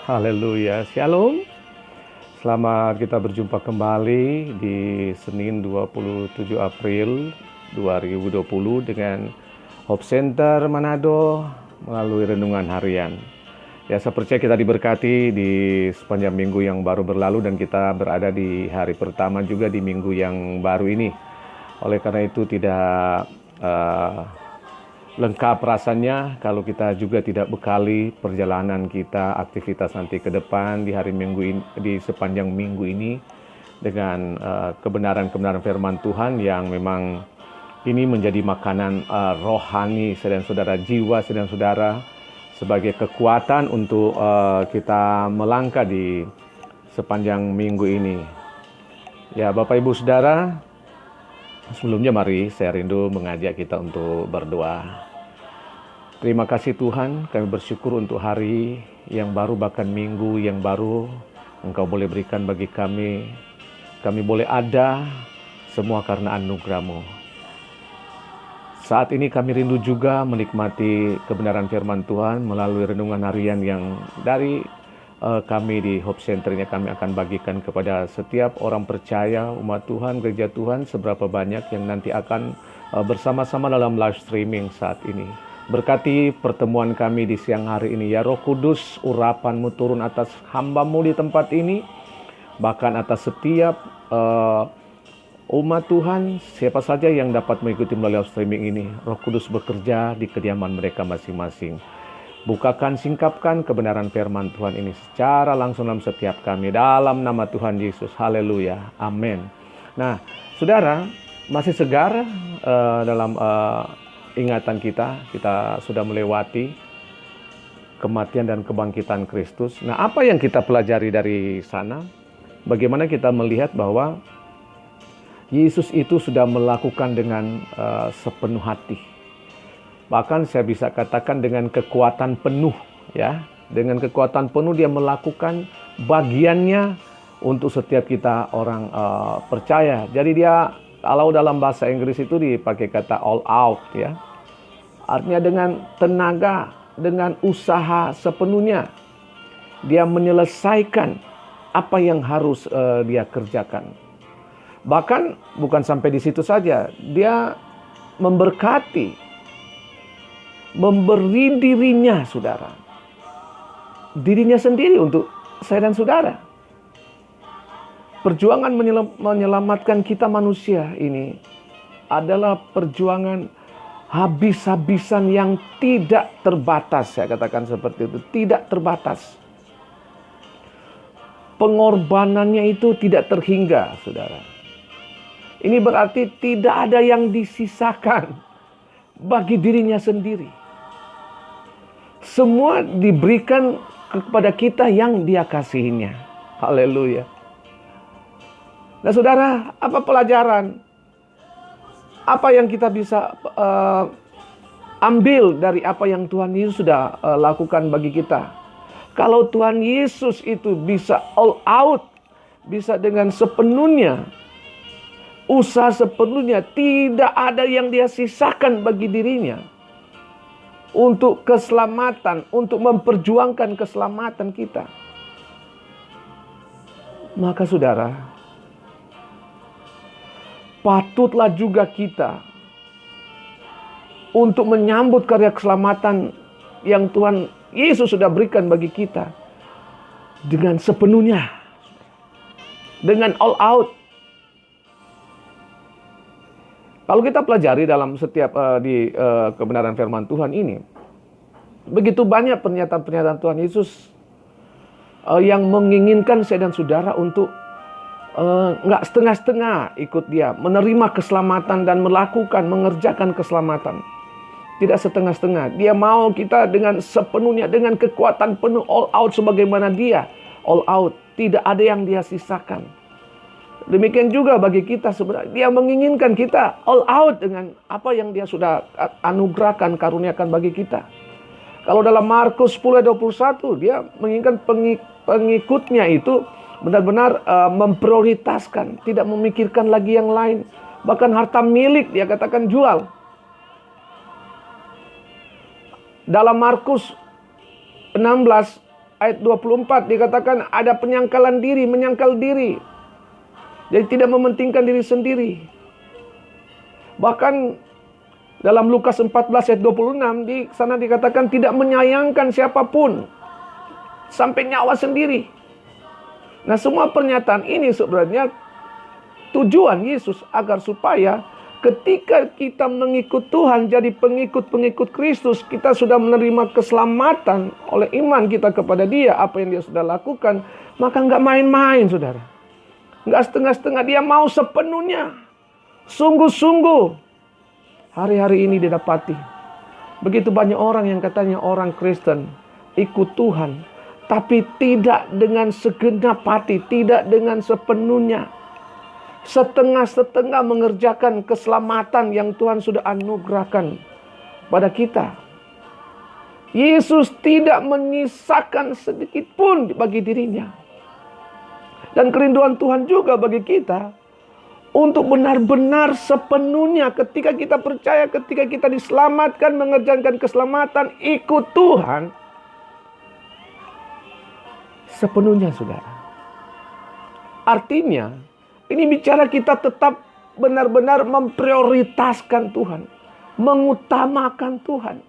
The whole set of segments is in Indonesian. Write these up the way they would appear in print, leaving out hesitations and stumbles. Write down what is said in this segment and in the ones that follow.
Haleluya, Shalom. Selamat kita berjumpa kembali di Senin 27 April 2020 dengan Hope Center Manado melalui renungan harian. Ya, saya percaya kita diberkati di sepanjang minggu yang baru berlalu dan kita berada di hari pertama juga di minggu yang baru ini. Oleh karena itu tidak lengkap rasanya kalau kita juga tidak bekali perjalanan kita, aktivitas nanti ke depan di hari Minggu ini, di sepanjang minggu ini dengan kebenaran-kebenaran firman Tuhan yang memang ini menjadi makanan rohani saudara-saudara, jiwa saudara-saudara, sebagai kekuatan untuk kita melangkah di sepanjang minggu ini. Ya, Bapak Ibu Saudara, sebelumnya mari saya rindu mengajak kita untuk berdoa. Terima kasih Tuhan, kami bersyukur untuk hari yang baru, bahkan minggu yang baru Engkau boleh berikan bagi kami. Kami boleh ada semua karena anugerah-Mu. Saat ini kami rindu juga menikmati kebenaran firman Tuhan melalui renungan harian yang dari kami di Hope Center ini kami akan bagikan kepada setiap orang percaya, umat Tuhan, gereja Tuhan, seberapa banyak yang nanti akan bersama-sama dalam live streaming saat ini. Berkati pertemuan kami di siang hari ini, ya Roh Kudus, urapan-Mu turun atas hamba-Mu di tempat ini, bahkan atas setiap umat Tuhan, siapa saja yang dapat mengikuti melalui live streaming ini. Roh Kudus bekerja di kediaman mereka masing-masing. Bukakan, singkapkan kebenaran firman Tuhan ini secara langsung dalam setiap kami. Dalam nama Tuhan Yesus. Haleluya. Amin. Nah, saudara, masih segar dalam ingatan kita. Kita sudah melewati kematian dan kebangkitan Kristus. Nah, apa yang kita pelajari dari sana? Bagaimana kita melihat bahwa Yesus itu sudah melakukan dengan sepenuh hati. Bahkan saya bisa katakan dengan kekuatan penuh, ya. Dengan kekuatan penuh dia melakukan bagiannya untuk setiap kita orang percaya. Jadi dia, kalau dalam bahasa Inggris itu dipakai kata all out, ya. Artinya dengan tenaga, dengan usaha sepenuhnya dia menyelesaikan apa yang harus dia kerjakan. Bahkan bukan sampai di situ saja, dia memberkati, memberi dirinya, saudara. Dirinya sendiri untuk saya dan saudara. Perjuangan menyelamatkan kita manusia ini adalah perjuangan habis-habisan yang tidak terbatas. Saya katakan seperti itu, tidak terbatas. Pengorbanannya itu tidak terhingga, saudara. Ini berarti tidak ada yang disisakan bagi dirinya sendiri. Semua diberikan kepada kita yang dia kasihinya. Haleluya. Nah saudara, apa pelajaran? Apa yang kita bisa ambil dari apa yang Tuhan Yesus sudah lakukan bagi kita? Kalau Tuhan Yesus itu bisa all out, bisa dengan sepenuhnya, usaha sepenuhnya, tidak ada yang dia sisakan bagi dirinya. Untuk keselamatan, untuk memperjuangkan keselamatan kita. Maka saudara, patutlah juga kita untuk menyambut karya keselamatan yang Tuhan Yesus sudah berikan bagi kita dengan sepenuhnya, dengan all out. Kalau kita pelajari dalam setiap kebenaran firman Tuhan ini, begitu banyak pernyataan-pernyataan Tuhan Yesus yang menginginkan saya dan saudara untuk nggak setengah-setengah ikut dia, menerima keselamatan dan mengerjakan keselamatan. Tidak setengah-setengah. Dia mau kita dengan sepenuhnya, dengan kekuatan penuh, all out sebagaimana dia all out. Tidak ada yang dia sisakan. Demikian juga bagi kita sebenarnya. Dia menginginkan kita all out dengan apa yang dia sudah anugerahkan, karuniakan bagi kita. Kalau dalam Markus 10 ayat 21, dia menginginkan pengikutnya itu benar-benar memprioritaskan, tidak memikirkan lagi yang lain. Bahkan harta milik dia katakan jual. Dalam Markus 16 ayat 24 dikatakan ada penyangkalan diri, menyangkal diri. Jadi tidak mementingkan diri sendiri. Bahkan dalam Lukas 14 ayat 26 di sana dikatakan tidak menyayangkan siapapun sampai nyawa sendiri. Nah, semua pernyataan ini sebenarnya tujuan Yesus agar supaya ketika kita mengikut Tuhan, jadi pengikut-pengikut Kristus, kita sudah menerima keselamatan oleh iman kita kepada Dia, apa yang Dia sudah lakukan, maka nggak main-main, saudara. Nggak setengah-setengah, dia mau sepenuhnya. Sungguh-sungguh. Hari-hari ini didapati. Begitu banyak orang yang katanya orang Kristen, ikut Tuhan, tapi tidak dengan segenap hati, tidak dengan sepenuhnya. Setengah-setengah mengerjakan keselamatan yang Tuhan sudah anugerahkan pada kita. Yesus tidak menyisakan sedikit pun bagi dirinya. Dan kerinduan Tuhan juga bagi kita untuk benar-benar sepenuhnya ketika kita percaya, ketika kita diselamatkan, mengerjakan keselamatan, ikut Tuhan sepenuhnya, saudara. Artinya, ini bicara kita tetap benar-benar memprioritaskan Tuhan, mengutamakan Tuhan,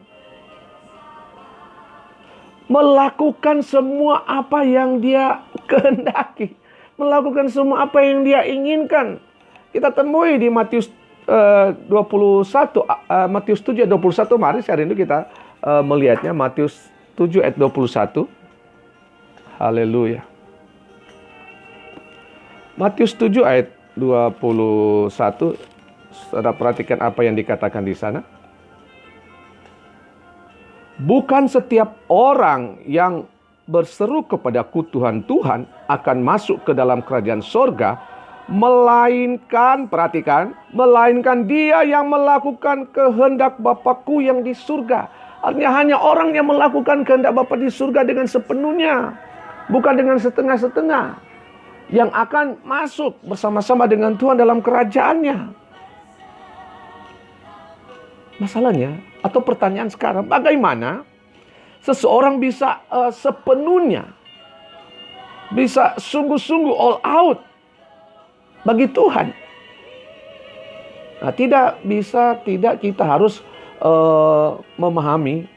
melakukan semua apa yang Dia kehendaki, melakukan semua apa yang Dia inginkan. Kita temui di Matius 21, Matius 7 ayat 21. Mari hari ini kita melihatnya, Matius 7 ayat 21. Haleluya. Matius 7 ayat 21. Saudara perhatikan apa yang dikatakan di sana. Bukan setiap orang yang berseru kepadaku Tuhan, Tuhan akan masuk ke dalam kerajaan sorga, melainkan, perhatikan, melainkan dia yang melakukan kehendak Bapakku yang di surga. Artinya hanya orang yang melakukan kehendak Bapa di surga dengan sepenuhnya, bukan dengan setengah-setengah, yang akan masuk bersama-sama dengan Tuhan dalam kerajaannya. Masalahnya, atau pertanyaan sekarang, bagaimana seseorang bisa sepenuhnya, bisa sungguh-sungguh all out bagi Tuhan? Nah, tidak bisa, tidak, kita harus memahami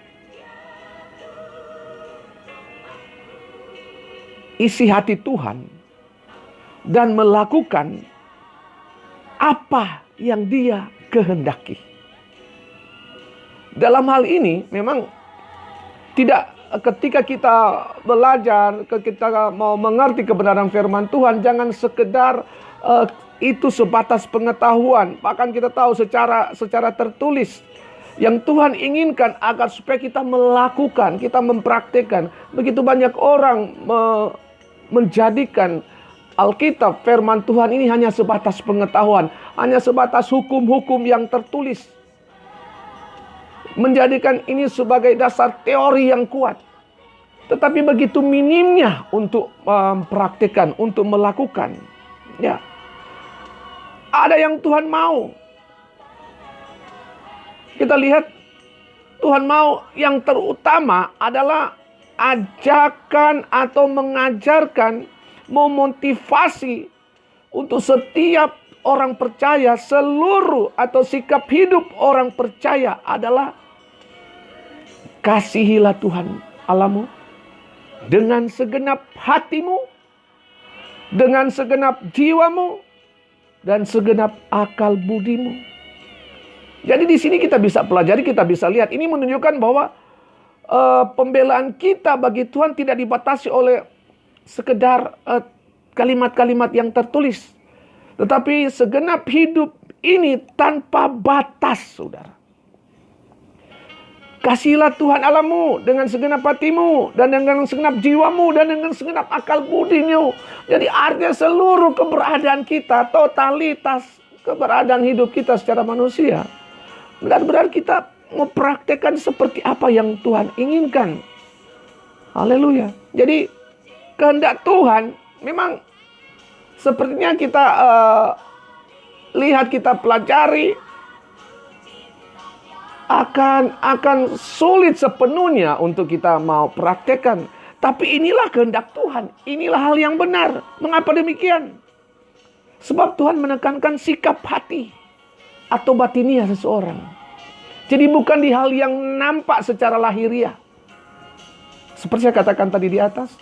isi hati Tuhan dan melakukan apa yang Dia kehendaki. Dalam hal ini memang tidak, ketika kita belajar, ketika mau mengerti kebenaran firman Tuhan, jangan sekedar itu sebatas pengetahuan. Bahkan kita tahu secara tertulis yang Tuhan inginkan agar supaya kita melakukan, kita mempraktikkan. Begitu banyak orang menjadikan Alkitab, firman Tuhan ini hanya sebatas pengetahuan, hanya sebatas hukum-hukum yang tertulis. Menjadikan ini sebagai dasar teori yang kuat. Tetapi begitu minimnya untuk mempraktikkan, untuk melakukan. Ya. Ada yang Tuhan mau. Kita lihat Tuhan mau yang terutama adalah ajakan atau mengajarkan, memotivasi untuk setiap orang percaya, seluruh atau sikap hidup orang percaya adalah kasihilah Tuhan Allahmu dengan segenap hatimu, dengan segenap jiwamu, dan segenap akal budimu. Jadi di sini kita bisa pelajari, kita bisa lihat. Ini menunjukkan bahwa pembelaan kita bagi Tuhan tidak dibatasi oleh sekedar kalimat-kalimat yang tertulis. Tetapi segenap hidup ini tanpa batas, saudara. Kasihilah Tuhan Allahmu dengan segenap hatimu, dan dengan segenap jiwamu, dan dengan segenap akal budimu. Jadi artinya seluruh keberadaan kita, totalitas keberadaan hidup kita secara manusia, benar-benar kita mempraktekkan seperti apa yang Tuhan inginkan. Haleluya. Jadi kehendak Tuhan memang sepertinya kita lihat, kita pelajari, akan sulit sepenuhnya untuk kita mau praktekkan. Tapi inilah kehendak Tuhan. Inilah hal yang benar. Mengapa demikian? Sebab Tuhan menekankan sikap hati atau batiniah seseorang. Jadi bukan di hal yang nampak secara lahiriah. Seperti saya katakan tadi di atas.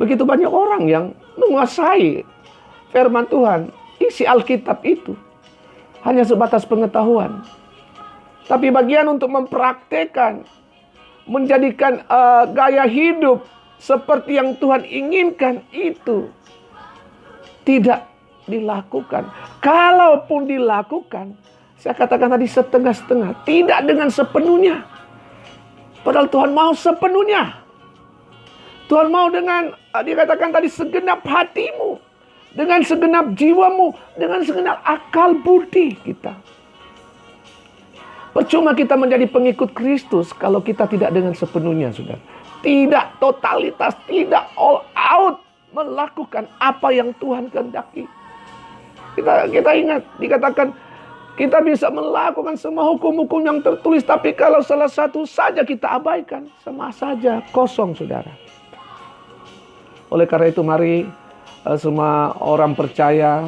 Begitu banyak orang yang menguasai firman Tuhan. Isi Alkitab itu hanya sebatas pengetahuan. Tapi bagian untuk mempraktekkan, menjadikan gaya hidup seperti yang Tuhan inginkan, itu tidak dilakukan. Kalaupun dilakukan, saya katakan tadi setengah-setengah, tidak dengan sepenuhnya. Padahal Tuhan mau sepenuhnya. Tuhan mau dengan, dikatakan tadi, segenap hatimu, dengan segenap jiwamu, dengan segenap akal budi kita. Percuma kita menjadi pengikut Kristus kalau kita tidak dengan sepenuhnya, saudara. Tidak totalitas, tidak all out melakukan apa yang Tuhan kehendaki. Kita ingat, dikatakan kita bisa melakukan semua hukum-hukum yang tertulis, tapi kalau salah satu saja kita abaikan, sama saja kosong, saudara. Oleh karena itu mari semua orang percaya,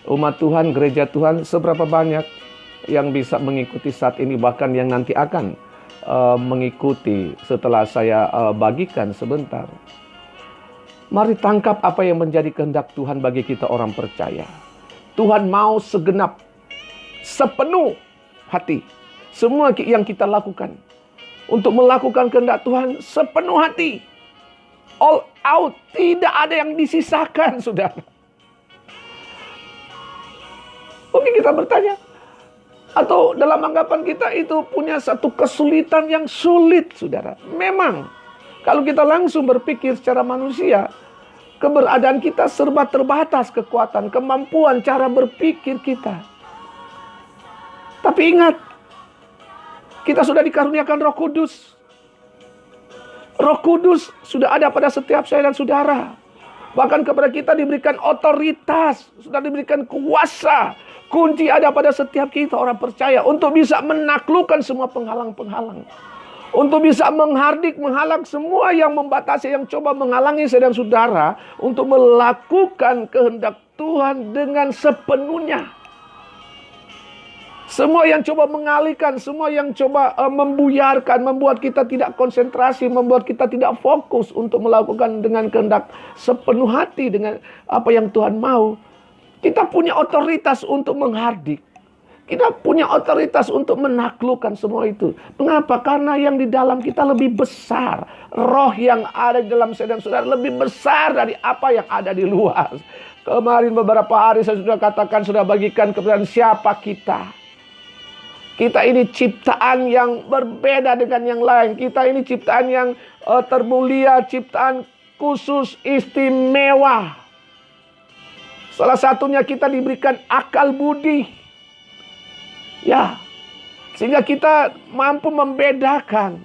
umat Tuhan, gereja Tuhan, seberapa banyak yang bisa mengikuti saat ini, bahkan yang nanti akan mengikuti setelah saya bagikan sebentar. Mari tangkap apa yang menjadi kehendak Tuhan bagi kita orang percaya. Tuhan mau segenap, sepenuh hati. Semua yang kita lakukan untuk melakukan kehendak Tuhan sepenuh hati. All out, tidak ada yang disisakan, saudara. Mungkin kita bertanya, atau dalam anggapan kita itu punya satu kesulitan yang sulit, saudara. Memang, kalau kita langsung berpikir secara manusia, keberadaan kita serba terbatas, kekuatan, kemampuan, cara berpikir kita. Tapi ingat, kita sudah dikaruniakan Roh Kudus. Roh Kudus sudah ada pada setiap saya dan saudara. Bahkan kepada kita diberikan otoritas, sudah diberikan kuasa. Kunci ada pada setiap kita orang percaya untuk bisa menaklukkan semua penghalang-penghalang. Untuk bisa menghardik, menghalang semua yang membatasi, yang coba menghalangi saya dan saudara untuk melakukan kehendak Tuhan dengan sepenuhnya. Semua yang coba mengalihkan, semua yang coba membuyarkan, membuat kita tidak konsentrasi, membuat kita tidak fokus untuk melakukan dengan kehendak sepenuh hati dengan apa yang Tuhan mau. Kita punya otoritas untuk menghardik. Kita punya otoritas untuk menaklukkan semua itu. Mengapa? Karena yang di dalam kita lebih besar. Roh yang ada di dalam saya dan saudara lebih besar dari apa yang ada di luar. Kemarin beberapa hari saya sudah katakan, sudah bagikan kepada siapa kita. Kita ini ciptaan yang berbeda dengan yang lain. Kita ini ciptaan yang termulia, ciptaan khusus, istimewa. Salah satunya kita diberikan akal budi. Ya, sehingga kita mampu membedakan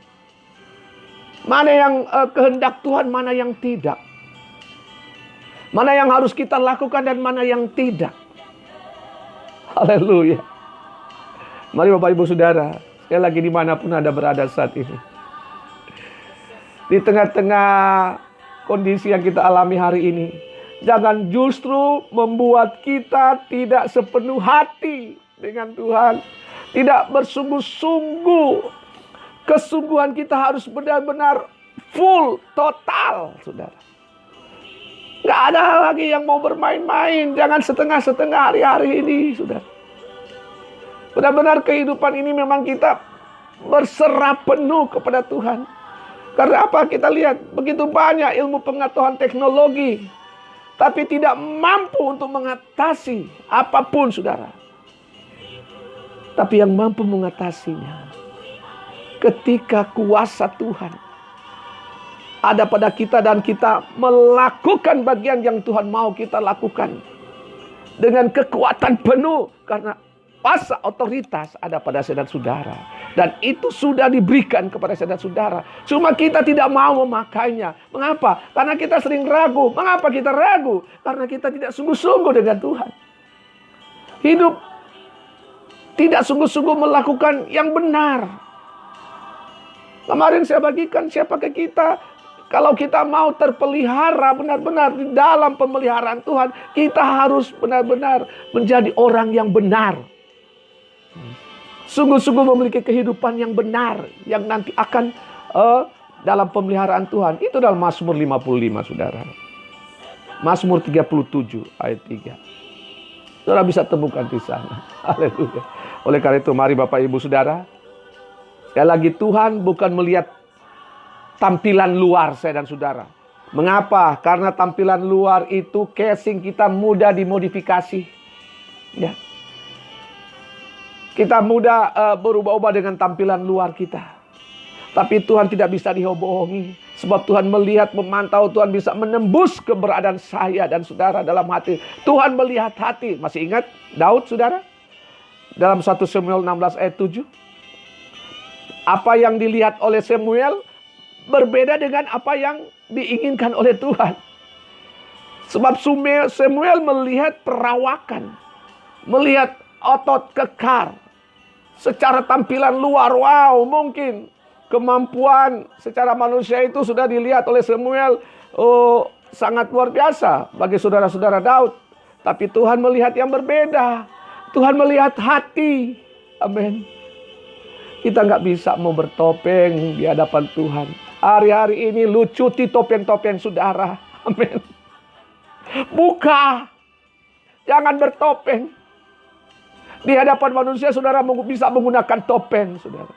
mana yang kehendak Tuhan, mana yang tidak. Mana yang harus kita lakukan dan mana yang tidak. Haleluya. Mari Bapak Ibu Saudara, sekali lagi dimanapun Anda berada saat ini. Di tengah-tengah kondisi yang kita alami hari ini, jangan justru membuat kita tidak sepenuh hati dengan Tuhan. Tidak bersungguh-sungguh. Kesungguhan kita harus benar-benar full, total, saudara. Gak ada lagi yang mau bermain-main. Jangan setengah-setengah hari-hari ini, saudara. Benar-benar kehidupan ini memang kita berserah penuh kepada Tuhan. Karena apa? Kita lihat begitu banyak ilmu pengetahuan teknologi, tapi tidak mampu untuk mengatasi apapun, saudara. Tapi yang mampu mengatasinya, ketika kuasa Tuhan ada pada kita dan kita melakukan bagian yang Tuhan mau kita lakukan dengan kekuatan penuh, karena kuasa otoritas ada pada saya dan saudara. Dan itu sudah diberikan kepada saya dan saudara. Cuma kita tidak mau memakainya. Mengapa? Karena kita sering ragu. Mengapa kita ragu? Karena kita tidak sungguh-sungguh dengan Tuhan. Hidup tidak sungguh-sungguh melakukan yang benar. Kemarin saya bagikan siapakah kita. Kalau kita mau terpelihara benar-benar di dalam pemeliharaan Tuhan, kita harus benar-benar menjadi orang yang benar. Sungguh-sungguh memiliki kehidupan yang benar, yang nanti akan dalam pemeliharaan Tuhan. Itu dalam Mazmur 55, saudara. Mazmur 37 ayat 3. Saudara bisa temukan di sana. Haleluya. Oleh karena itu, mari Bapak Ibu Saudara, sekali lagi Tuhan bukan melihat tampilan luar saya dan saudara. Mengapa? Karena tampilan luar itu casing kita mudah dimodifikasi. Ya. Kita mudah berubah-ubah dengan tampilan luar kita. Tapi Tuhan tidak bisa dibohongi. Sebab Tuhan melihat, memantau, Tuhan bisa menembus keberadaan saya dan saudara dalam hati. Tuhan melihat hati. Masih ingat Daud, saudara? Dalam 1 Samuel 16 ayat 7. Apa yang dilihat oleh Samuel berbeda dengan apa yang diinginkan oleh Tuhan. Sebab Samuel melihat perawakan. Melihat otot kekar. Secara tampilan luar, wow, mungkin kemampuan secara manusia itu sudah dilihat oleh Samuel, sangat luar biasa bagi saudara-saudara Daud. Tapi Tuhan melihat yang berbeda. Tuhan melihat hati. Amin. Kita nggak bisa mau bertopeng di hadapan Tuhan. Hari-hari ini lu cuti topeng-topeng saudara. Amin. Buka. Jangan bertopeng. Di hadapan manusia saudara bisa menggunakan topeng, saudara.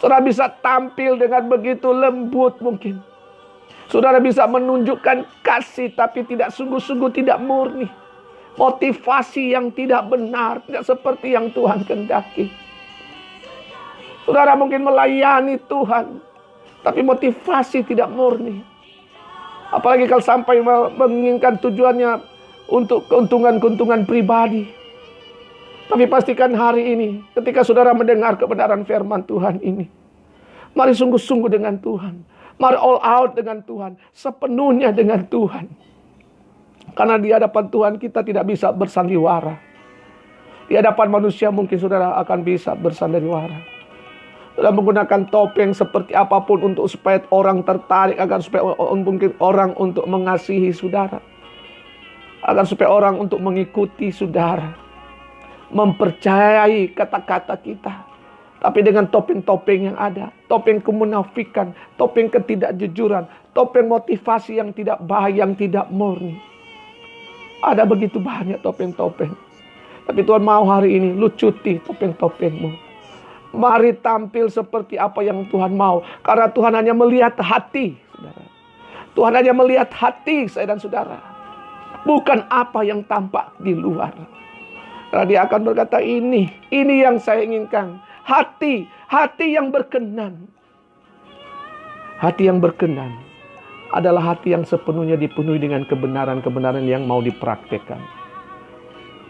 Saudara bisa tampil dengan begitu lembut mungkin. Saudara bisa menunjukkan kasih tapi tidak sungguh-sungguh, tidak murni. Motivasi yang tidak benar, tidak seperti yang Tuhan kehendaki. Saudara mungkin melayani Tuhan, tapi motivasi tidak murni. Apalagi kalau sampai menginginkan tujuannya untuk keuntungan-keuntungan pribadi. Tapi pastikan hari ini, ketika saudara mendengar kebenaran firman Tuhan ini, mari sungguh-sungguh dengan Tuhan. Mari all out dengan Tuhan. Sepenuhnya dengan Tuhan. Karena di hadapan Tuhan kita tidak bisa bersandiwara. Di hadapan manusia mungkin saudara akan bisa bersandiwara. Saudara menggunakan topeng seperti apapun untuk supaya orang tertarik, agar supaya mungkin orang untuk mengasihi saudara. Agar supaya orang untuk mengikuti saudara. Mempercayai kata-kata kita. Tapi dengan topeng-topeng yang ada. Topeng kemunafikan. Topeng ketidakjujuran. Topeng motivasi yang tidak baik, yang tidak murni. Ada begitu banyak topeng-topeng. Tapi Tuhan mau hari ini lu cuti topeng-topengmu. Mari tampil seperti apa yang Tuhan mau. Karena Tuhan hanya melihat hati, saudara. Tuhan hanya melihat hati saya dan saudara. Bukan apa yang tampak di luar. Karena dia akan berkata, ini yang saya inginkan. Hati yang berkenan. Hati yang berkenan adalah hati yang sepenuhnya dipenuhi dengan kebenaran-kebenaran yang mau dipraktekkan.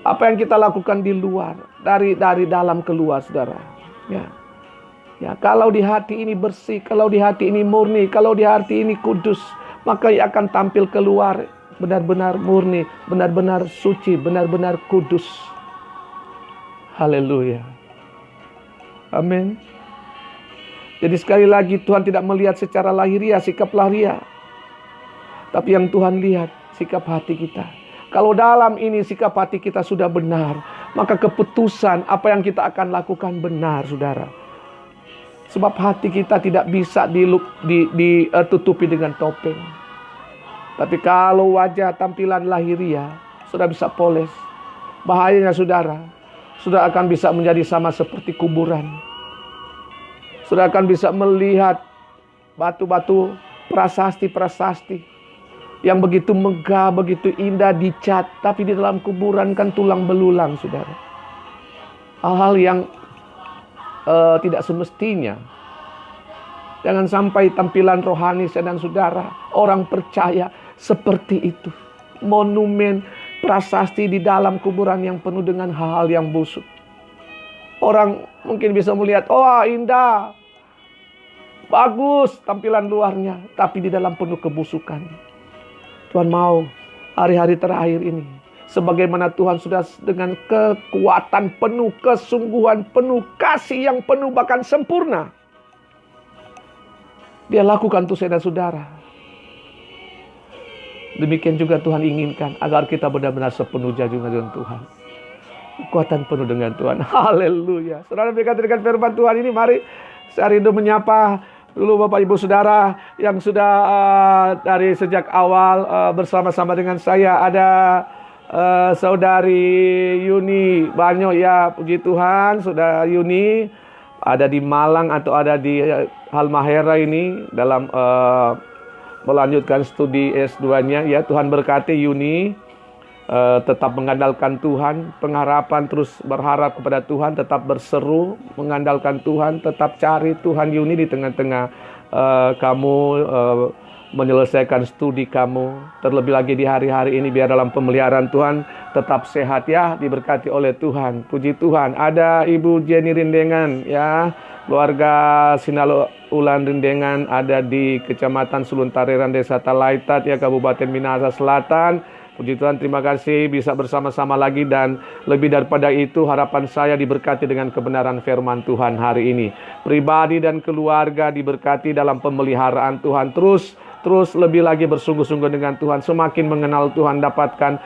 Apa yang kita lakukan di luar, dari dalam keluar, saudara. Ya, kalau di hati ini bersih, kalau di hati ini murni, kalau di hati ini kudus, maka ia akan tampil keluar benar-benar murni, benar-benar suci, benar-benar kudus. Haleluya. Amin. Jadi sekali lagi Tuhan tidak melihat secara lahiriah, sikap lahiriah. Tapi yang Tuhan lihat sikap hati kita. Kalau dalam ini sikap hati kita sudah benar, maka keputusan apa yang kita akan lakukan benar, saudara. Sebab hati kita tidak bisa ditutupi dengan topeng. Tapi kalau wajah tampilan lahiriah sudah bisa poles, bahayanya saudara, sudah akan bisa menjadi sama seperti kuburan. Sudah akan bisa melihat batu-batu prasasti-prasasti yang begitu megah, begitu indah dicat, tapi di dalam kuburan kan tulang belulang, saudara. Hal-hal yang tidak semestinya. Jangan sampai tampilan rohani saya dan saudara, orang percaya seperti itu. Monumen prasasti di dalam kuburan yang penuh dengan hal-hal yang busuk. Orang mungkin bisa melihat, oh indah, bagus tampilan luarnya, tapi di dalam penuh kebusukan. Tuhan mau hari-hari terakhir ini, sebagaimana Tuhan sudah dengan kekuatan penuh, kesungguhan penuh, kasih yang penuh bahkan sempurna, Dia lakukan untuk saya dan saudara. Demikian juga Tuhan inginkan agar kita benar-benar sepenuhnya juga dengan Tuhan. Kekuatan penuh dengan Tuhan. Haleluya. Saudara berkati dengan firman Tuhan ini, mari saya rindu menyapa dulu Bapak Ibu Saudara yang sudah dari sejak awal bersama-sama dengan saya. Ada Saudari Yuni Banyo, ya puji Tuhan. Saudara Yuni ada di Malang atau ada di Halmahera ini dalam melanjutkan studi S2-nya. Ya, Tuhan berkati Yuni. Tetap mengandalkan Tuhan, pengharapan, terus berharap kepada Tuhan, tetap berseru, mengandalkan Tuhan, tetap cari Tuhan Yuni di tengah-tengah kamu menyelesaikan studi kamu. Terlebih lagi di hari-hari ini, biar dalam pemeliharaan Tuhan tetap sehat ya, diberkati oleh Tuhan. Puji Tuhan. Ada Ibu Jenny Rindengan ya, keluarga Sinalo Ulan Rindengan ada di Kecamatan Suluntareran, Desa Talaitat ya, Kabupaten Minahasa Selatan. Puji Tuhan, terima kasih bisa bersama-sama lagi, dan lebih daripada itu harapan saya diberkati dengan kebenaran firman Tuhan hari ini. Pribadi dan keluarga diberkati dalam pemeliharaan Tuhan. Terus lebih lagi bersungguh-sungguh dengan Tuhan, semakin mengenal Tuhan, dapatkan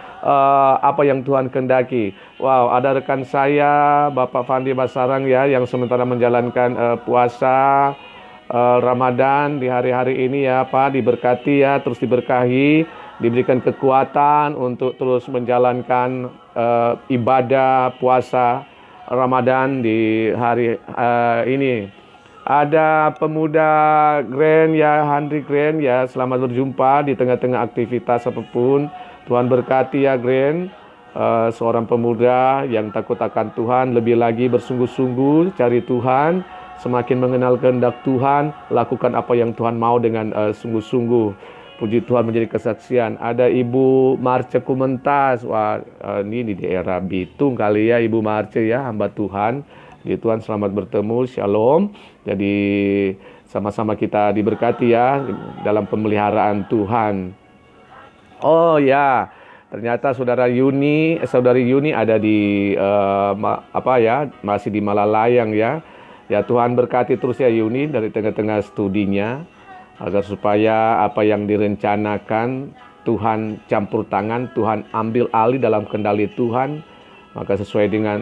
apa yang Tuhan kehendaki. Wow, ada rekan saya Bapak Fandi Basarang ya, yang sementara menjalankan puasa Ramadan di hari-hari ini ya Pak, diberkati ya, terus diberkahi, diberikan kekuatan untuk terus menjalankan ibadah puasa Ramadan di hari ini. Ada pemuda Grand ya, Handri Grand ya, selamat berjumpa di tengah-tengah aktivitas apapun. Tuhan berkati ya Grand, seorang pemuda yang takut akan Tuhan, lebih lagi bersungguh-sungguh cari Tuhan, semakin mengenal kehendak Tuhan, lakukan apa yang Tuhan mau dengan sungguh-sungguh. Puji Tuhan, menjadi kesaksian. Ada Ibu Marce Kumentas. Wah, ini di daerah Bitung kali ya, Ibu Marce ya, hamba Tuhan. Puji Tuhan, selamat bertemu, shalom. Jadi sama-sama kita diberkati ya dalam pemeliharaan Tuhan. Oh ya, ternyata Saudari Yuni ada di masih di Malalayang ya. Ya, Tuhan berkati terus ya Yuni dari tengah-tengah studinya, agar supaya apa yang direncanakan Tuhan campur tangan, Tuhan ambil alih dalam kendali Tuhan, maka sesuai dengan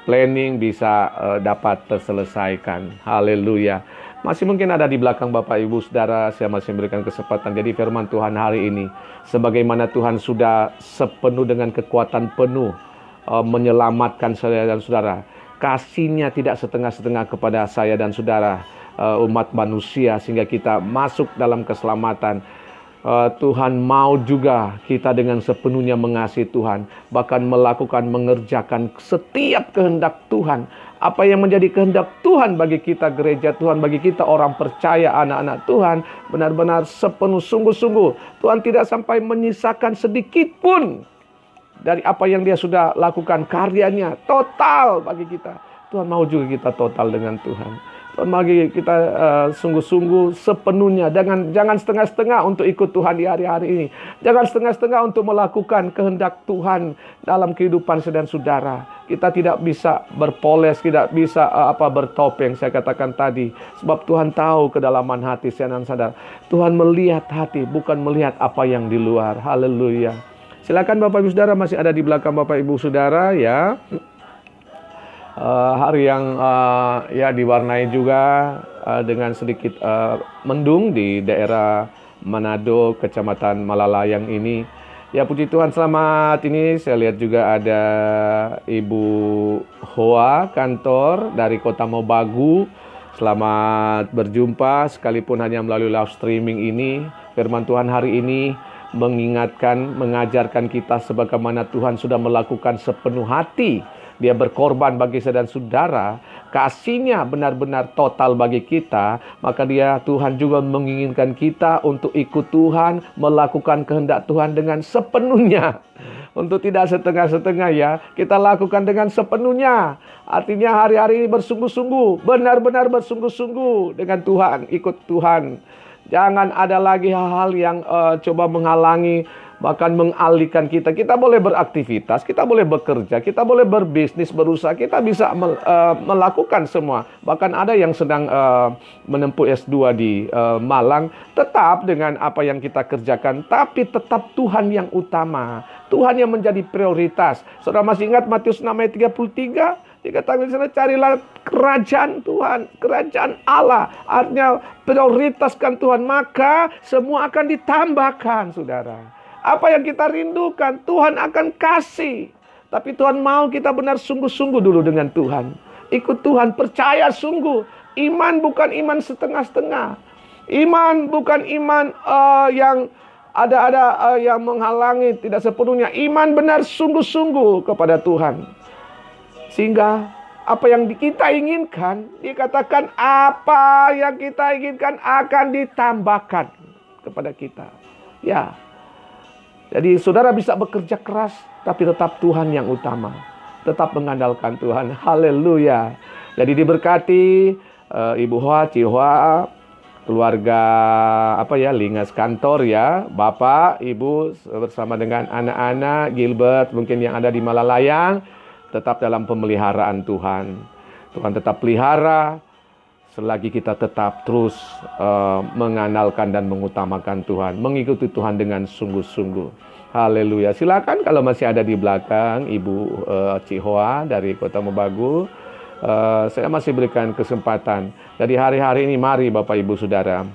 planning bisa dapat terselesaikan. Haleluya. Masih mungkin ada di belakang Bapak Ibu Saudara, saya masih memberikan kesempatan. Jadi firman Tuhan hari ini, sebagaimana Tuhan sudah sepenuh dengan kekuatan penuh menyelamatkan saya dan saudara, kasih-Nya tidak setengah-setengah kepada saya dan saudara, umat manusia, sehingga kita masuk dalam keselamatan. Tuhan mau juga kita dengan sepenuhnya mengasihi Tuhan, bahkan mengerjakan setiap kehendak Tuhan. Apa yang menjadi kehendak Tuhan bagi kita gereja Tuhan, bagi kita orang percaya, anak-anak Tuhan, benar-benar sepenuh sungguh-sungguh. Tuhan tidak sampai menyisakan sedikit pun dari apa yang Dia sudah lakukan, karyanya total bagi kita. Tuhan mau juga kita total dengan Tuhan. Tuhan bagi kita sungguh-sungguh sepenuhnya. Jangan setengah-setengah untuk ikut Tuhan di hari-hari ini. Jangan setengah-setengah untuk melakukan kehendak Tuhan dalam kehidupan saudara saudara. Kita tidak bisa berpoles, tidak bisa bertopeng, saya katakan tadi. Sebab Tuhan tahu kedalaman hati saya dan saudara. Tuhan melihat hati, bukan melihat apa yang di luar. Haleluya. Silakan Bapak Ibu Saudara, masih ada di belakang Bapak Ibu Saudara ya. Hari yang ya diwarnai juga dengan sedikit mendung di daerah Manado, Kecamatan Malalayang ini. Ya puji Tuhan, selamat. Ini saya lihat juga ada Ibu Hoa Kantor dari Kota Mobagu. Selamat berjumpa, sekalipun hanya melalui live streaming ini. Firman Tuhan hari ini mengingatkan, mengajarkan kita sebagaimana Tuhan sudah melakukan sepenuh hati. Dia berkorban bagi saya dan saudara, kasih-Nya benar-benar total bagi kita, maka Tuhan juga menginginkan kita untuk ikut Tuhan, melakukan kehendak Tuhan dengan sepenuhnya. Untuk tidak setengah-setengah ya, kita lakukan dengan sepenuhnya. Artinya hari-hari ini bersungguh-sungguh, benar-benar bersungguh-sungguh dengan Tuhan, ikut Tuhan. Jangan ada lagi hal-hal yang coba menghalangi bahkan mengalihkan kita. Kita boleh beraktivitas, kita boleh bekerja, kita boleh berbisnis, berusaha, kita bisa melakukan semua. Bahkan ada yang sedang menempuh S2 di Malang, tetap dengan apa yang kita kerjakan, tapi tetap Tuhan yang utama. Tuhan yang menjadi prioritas. Saudara masih ingat Matius 6 ayat 33? Dikatakan di sana, carilah kerajaan Tuhan, kerajaan Allah. Artinya prioritaskan Tuhan, maka semua akan ditambahkan, saudara. Apa yang kita rindukan, Tuhan akan kasih. Tapi Tuhan mau kita benar sungguh-sungguh dulu dengan Tuhan. Ikut Tuhan, percaya sungguh. Iman bukan iman setengah-setengah. Iman bukan iman yang ada yang menghalangi, tidak sepenuhnya. Iman benar sungguh-sungguh kepada Tuhan. Sehingga apa yang kita inginkan, dikatakan apa yang kita inginkan akan ditambahkan kepada kita. Ya. Jadi saudara bisa bekerja keras, tapi tetap Tuhan yang utama. Tetap mengandalkan Tuhan. Haleluya. Jadi diberkati Ibu Hoa, Cihua, keluarga Lingas kantor ya, Bapak, Ibu bersama dengan anak-anak, Gilbert mungkin yang ada di Malalayang. Tetap dalam pemeliharaan Tuhan. Tuhan tetap pelihara selagi kita tetap terus mengandalkan dan mengutamakan Tuhan. Mengikuti Tuhan dengan sungguh-sungguh. Haleluya. Silakan kalau masih ada di belakang Ibu Cihoa dari Kota Mobagu. Saya masih berikan kesempatan. Jadi hari-hari ini mari Bapak Ibu Saudara.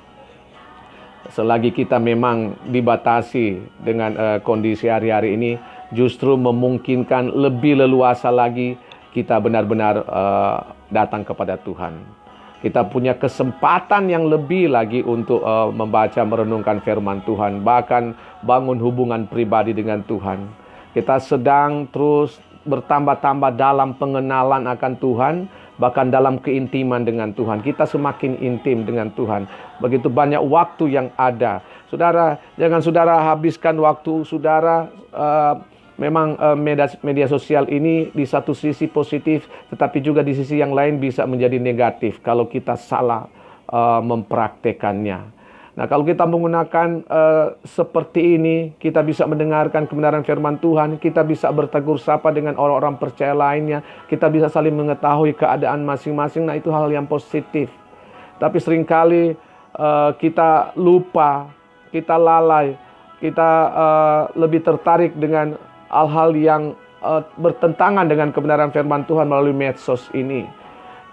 Selagi kita memang dibatasi dengan kondisi hari-hari ini, justru memungkinkan lebih leluasa lagi kita benar-benar datang kepada Tuhan. Kita punya kesempatan yang lebih lagi untuk membaca, merenungkan firman Tuhan. Bahkan bangun hubungan pribadi dengan Tuhan. Kita sedang terus bertambah-tambah dalam pengenalan akan Tuhan. Bahkan dalam keintiman dengan Tuhan. Kita semakin intim dengan Tuhan. Begitu banyak waktu yang ada. Saudara, jangan saudara habiskan waktu saudara. Memang media sosial ini di satu sisi positif, tetapi juga di sisi yang lain bisa menjadi negatif kalau kita salah mempraktekannya. Nah, kalau kita menggunakan seperti ini, kita bisa mendengarkan kebenaran firman Tuhan, kita bisa bertegur sapa dengan orang-orang percaya lainnya, kita bisa saling mengetahui keadaan masing-masing. Nah, itu hal yang positif. Tapi seringkali kita lupa, kita lalai, kita lebih tertarik dengan hal-hal yang bertentangan dengan kebenaran firman Tuhan melalui medsos ini.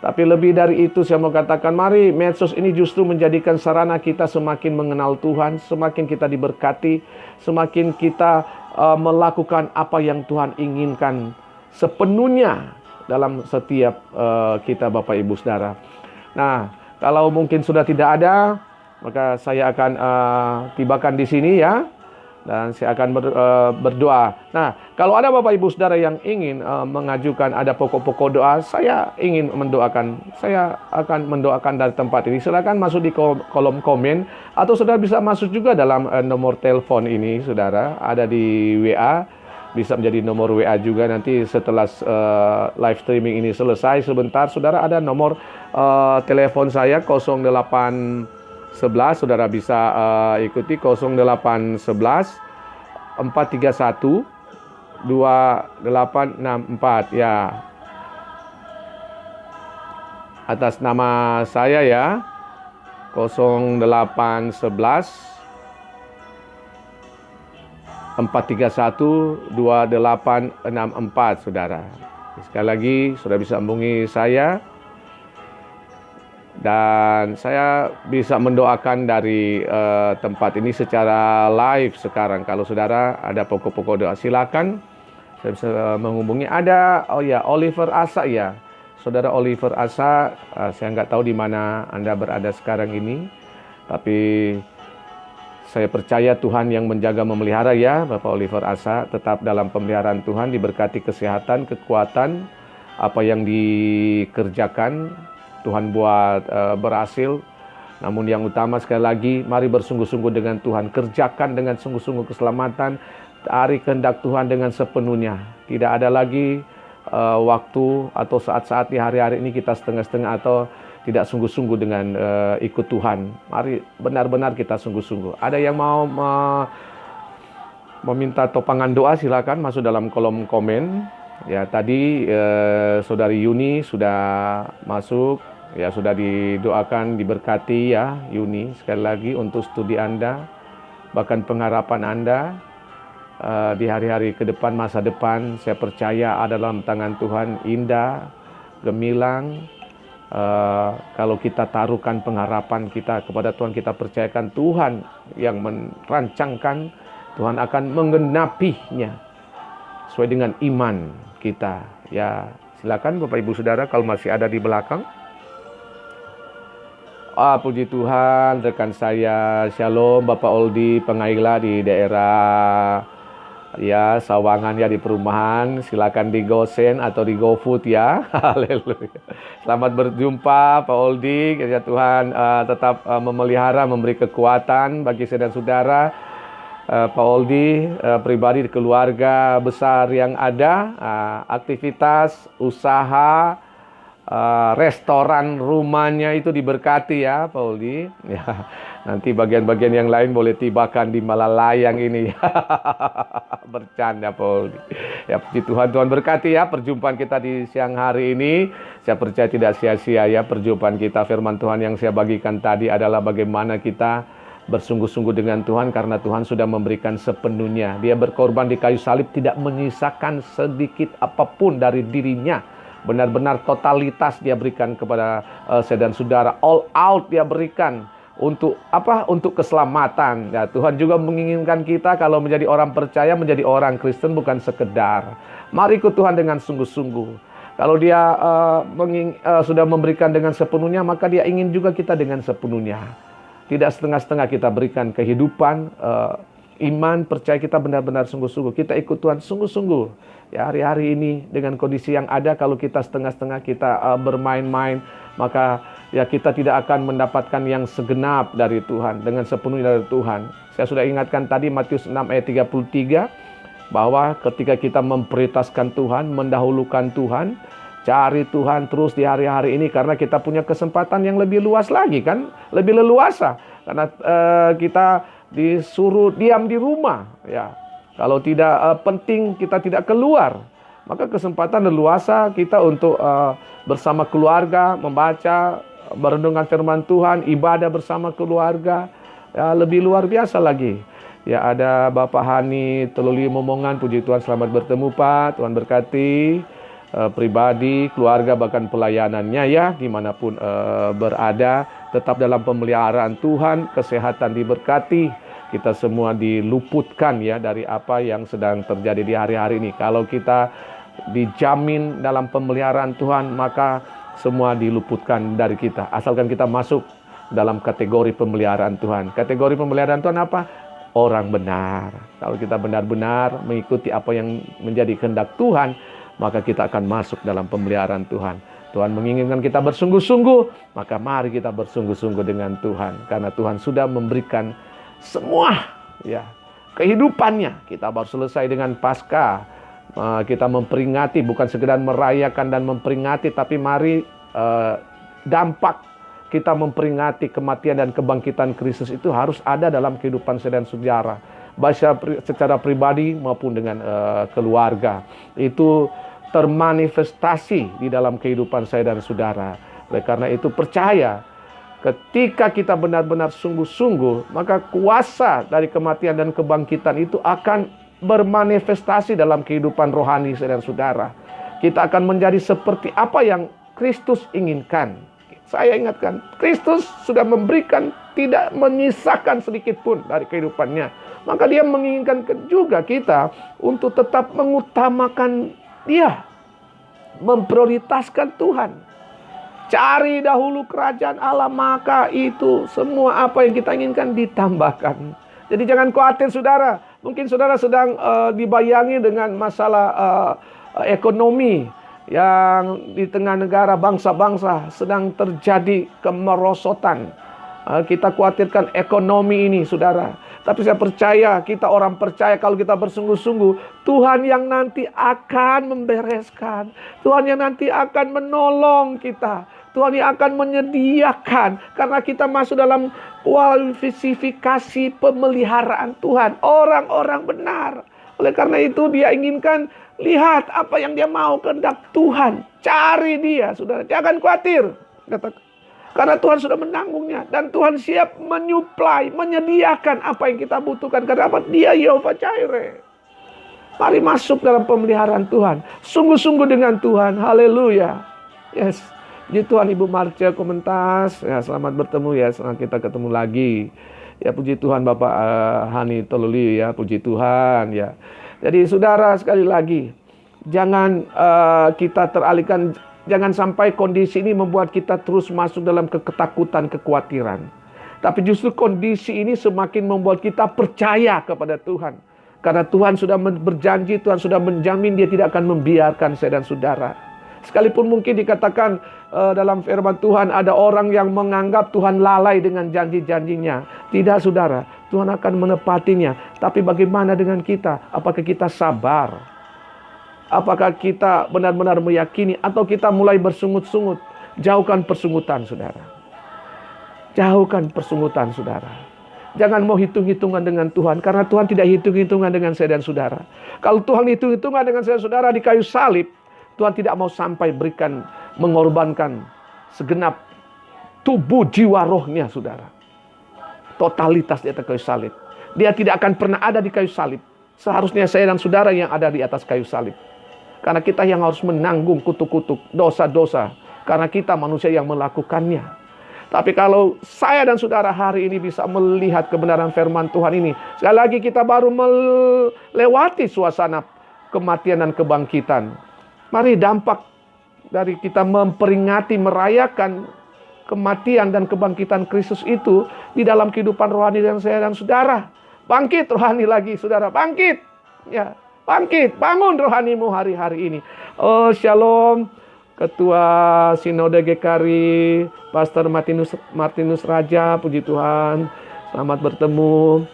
Tapi lebih dari itu saya mau katakan, mari medsos ini justru menjadikan sarana kita semakin mengenal Tuhan, semakin kita diberkati, semakin kita melakukan apa yang Tuhan inginkan sepenuhnya dalam setiap kita Bapak Ibu Saudara. Nah, kalau mungkin sudah tidak ada, maka saya akan tibakan di sini ya. Dan saya akan berdoa. Nah, kalau ada Bapak Ibu Saudara yang ingin mengajukan ada pokok-pokok doa, saya ingin mendoakan. Saya akan mendoakan dari tempat ini. Silakan masuk di kolom komen. Atau saudara bisa masuk juga dalam nomor telepon ini, saudara. Ada di WA. Bisa menjadi nomor WA juga nanti setelah live streaming ini selesai. Sebentar, saudara ada nomor telepon saya 0811, saudara bisa ikuti 0811 431 2864 ya. Atas nama saya ya, 0811 431 2864 saudara. Sekali lagi saudara bisa hubungi saya. Dan saya bisa mendoakan dari tempat ini secara live sekarang. Kalau saudara ada pokok-pokok doa, silakan. Saya bisa menghubungi. Ada, Oliver Asa ya. Saudara Oliver Asa, saya nggak tahu di mana Anda berada sekarang ini. Tapi saya percaya Tuhan yang menjaga memelihara ya, Bapak Oliver Asa. Tetap dalam pemeliharaan Tuhan, diberkati kesehatan, kekuatan, apa yang dikerjakan Tuhan buat berhasil. Namun yang utama sekali lagi, mari bersungguh-sungguh dengan Tuhan. Kerjakan dengan sungguh-sungguh keselamatan. Tarik kehendak Tuhan dengan sepenuhnya. Tidak ada lagi waktu atau saat-saat di hari-hari ini kita setengah-setengah atau tidak sungguh-sungguh dengan ikut Tuhan. Mari benar-benar kita sungguh-sungguh. Ada yang mau meminta topangan doa, silakan masuk dalam kolom komen. Ya, tadi Saudari Yuni sudah masuk, ya sudah didoakan, diberkati ya Yuni. Sekali lagi untuk studi Anda, bahkan pengharapan Anda di hari-hari ke depan, masa depan, saya percaya ada dalam tangan Tuhan, indah, gemilang. Kalau kita taruhkan pengharapan kita kepada Tuhan, kita percayakan Tuhan yang merancangkan, Tuhan akan menggenapinya sesuai dengan iman kita. Ya, silakan Bapak Ibu Saudara kalau masih ada di belakang. Puji Tuhan, rekan saya, Shalom Bapak Oldi Pengaila di daerah ya Sawangan ya, di perumahan. Silakan di GoSend atau di GoFood ya. Haleluya. Selamat berjumpa Pak Oldi. Ya Tuhan tetap memelihara, memberi kekuatan bagi saya dan saudara. Pak Oldi pribadi, keluarga besar yang ada, aktivitas, usaha, restoran, rumahnya itu diberkati ya Pak Oldi. Ya, nanti bagian-bagian yang lain boleh tibakan di Malalayang ini. Bercanda Pak Oldi. Ya puji Tuhan, Tuhan berkati ya perjumpaan kita di siang hari ini. Saya percaya tidak sia-sia ya perjumpaan kita. Firman Tuhan yang saya bagikan tadi adalah bagaimana kita bersungguh-sungguh dengan Tuhan, karena Tuhan sudah memberikan sepenuhnya. Dia berkorban di kayu salib, tidak menyisakan sedikit apapun dari dirinya. Benar-benar totalitas dia berikan kepada saya dan saudara. All out dia berikan. Untuk apa? Untuk keselamatan. Ya, Tuhan juga menginginkan kita kalau menjadi orang percaya, menjadi orang Kristen bukan sekedar. Mari ikut Tuhan dengan sungguh-sungguh. Kalau dia sudah memberikan dengan sepenuhnya, maka dia ingin juga kita dengan sepenuhnya. Tidak setengah-setengah kita berikan kehidupan, iman, percaya kita benar-benar sungguh-sungguh. Kita ikut Tuhan sungguh-sungguh. Ya, hari-hari ini dengan kondisi yang ada, kalau kita setengah-setengah, kita bermain-main, maka ya kita tidak akan mendapatkan yang segenap dari Tuhan, dengan sepenuhnya dari Tuhan. Saya sudah ingatkan tadi Matius 6 ayat 33, bahwa ketika kita memprioritaskan Tuhan, mendahulukan Tuhan, cari Tuhan terus di hari-hari ini, karena kita punya kesempatan yang lebih luas lagi kan, lebih leluasa, karena kita disuruh diam di rumah ya. Kalau tidak penting kita tidak keluar, maka kesempatan leluasa kita untuk bersama keluarga membaca, merenungkan firman Tuhan, ibadah bersama keluarga ya, lebih luar biasa lagi. Ya, ada Bapak Hani Teluli Momongan, puji Tuhan, selamat bertemu Pak, Tuhan berkati. Pribadi, keluarga, bahkan pelayanannya ya, dimanapun berada, tetap dalam pemeliharaan Tuhan, kesehatan diberkati, kita semua diluputkan ya dari apa yang sedang terjadi di hari-hari ini. Kalau kita dijamin dalam pemeliharaan Tuhan, maka semua diluputkan dari kita, asalkan kita masuk dalam kategori pemeliharaan Tuhan. Kategori pemeliharaan Tuhan apa? Orang benar. Kalau kita benar-benar mengikuti apa yang menjadi kehendak Tuhan, maka kita akan masuk dalam pemeliharaan Tuhan. Tuhan menginginkan kita bersungguh-sungguh, maka mari kita bersungguh-sungguh dengan Tuhan. Karena Tuhan sudah memberikan semua ya kehidupannya. Kita baru selesai dengan Paskah. Kita memperingati, bukan sekedar merayakan dan memperingati, tapi mari dampak kita memperingati kematian dan kebangkitan Kristus itu harus ada dalam kehidupan saya dan saudara. Baik secara pribadi maupun dengan keluarga. Itu termanifestasi di dalam kehidupan saya dan saudara. Oleh karena itu percaya, ketika kita benar-benar sungguh-sungguh, maka kuasa dari kematian dan kebangkitan itu akan bermanifestasi dalam kehidupan rohani saya dan saudara. Kita akan menjadi seperti apa yang Kristus inginkan. Saya ingatkan, Kristus sudah memberikan, tidak menyisakan sedikit pun dari kehidupannya. Maka dia menginginkan juga kita untuk tetap mengutamakan dia, memprioritaskan Tuhan. Cari dahulu kerajaan Allah, maka itu semua apa yang kita inginkan ditambahkan. Jadi jangan khawatir saudara. Mungkin saudara sedang dibayangi dengan masalah ekonomi yang di tengah negara bangsa-bangsa sedang terjadi kemerosotan. Kita khawatirkan ekonomi ini saudara. Tapi saya percaya, kita orang percaya, kalau kita bersungguh-sungguh, Tuhan yang nanti akan membereskan. Tuhan yang nanti akan menolong kita. Tuhan yang akan menyediakan. Karena kita masuk dalam kualifikasi pemeliharaan Tuhan. Orang-orang benar. Oleh karena itu dia inginkan, lihat apa yang dia mau, kehendak Tuhan. Cari dia, saudara. Jangan khawatir. Karena Tuhan sudah menanggungnya. Dan Tuhan siap menyuplai, menyediakan apa yang kita butuhkan. Karena apa? Dia Yehova Jireh. Mari masuk dalam pemeliharaan Tuhan. Sungguh-sungguh dengan Tuhan. Haleluya. Yes. Puji Tuhan, Ibu Marcia Komentas. Ya, selamat bertemu ya. Selamat kita ketemu lagi. Ya, puji Tuhan Bapak Hani Toluli ya. Puji Tuhan ya. Jadi saudara, sekali lagi, jangan kita teralihkan. Jangan sampai kondisi ini membuat kita terus masuk dalam ketakutan, kekhawatiran. Tapi justru kondisi ini semakin membuat kita percaya kepada Tuhan. Karena Tuhan sudah berjanji, Tuhan sudah menjamin dia tidak akan membiarkan saya dan saudara. Sekalipun mungkin dikatakan dalam firman Tuhan ada orang yang menganggap Tuhan lalai dengan janji-janjinya. Tidak saudara, Tuhan akan menepatinya. Tapi bagaimana dengan kita? Apakah kita sabar? Apakah kita benar-benar meyakini atau kita mulai bersungut-sungut? Jauhkan persungutan saudara. Jauhkan persungutan saudara. Jangan mau hitung-hitungan dengan Tuhan. Karena Tuhan tidak hitung-hitungan dengan saya dan saudara. Kalau Tuhan hitung-hitungan dengan saya dan saudara di kayu salib, Tuhan tidak mau sampai mengorbankan segenap tubuh jiwa rohnya saudara. Totalitas di atas kayu salib. Dia tidak akan pernah ada di kayu salib. Seharusnya saya dan saudara yang ada di atas kayu salib. Karena kita yang harus menanggung kutuk-kutuk, dosa-dosa. Karena kita manusia yang melakukannya. Tapi kalau saya dan saudara hari ini bisa melihat kebenaran firman Tuhan ini. Sekali lagi kita baru melewati suasana kematian dan kebangkitan. Mari dampak dari kita memperingati, merayakan kematian dan kebangkitan Kristus itu di dalam kehidupan rohani dan saya dan saudara. Bangkit rohani lagi saudara, bangkit. Ya, bangkit, bangun rohanimu hari-hari ini. Oh, shalom. Ketua Sinode GKRI, Pastor Martinus Raja, puji Tuhan. Selamat bertemu.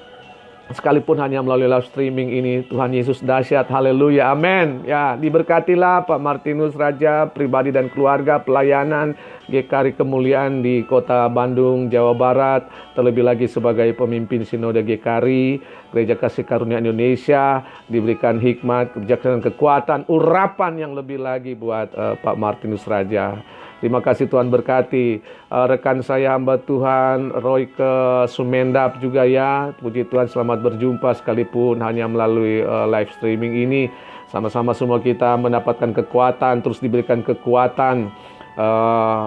Sekalipun hanya melalui live streaming ini, Tuhan Yesus dahsyat, haleluya, amin. Ya, diberkatilah Pak Martinus Raja, pribadi dan keluarga, pelayanan GKRI Kemuliaan di Kota Bandung, Jawa Barat. Terlebih lagi sebagai pemimpin Sinode GKRI, Gereja Kasih Karunia Indonesia, diberikan hikmat, kebijaksanaan, kekuatan, urapan yang lebih lagi buat Pak Martinus Raja. Terima kasih Tuhan berkati. Rekan saya hamba Tuhan Roy ke Sumendap juga ya. Puji Tuhan, selamat berjumpa sekalipun hanya melalui live streaming ini. Sama-sama semua kita mendapatkan kekuatan, terus diberikan kekuatan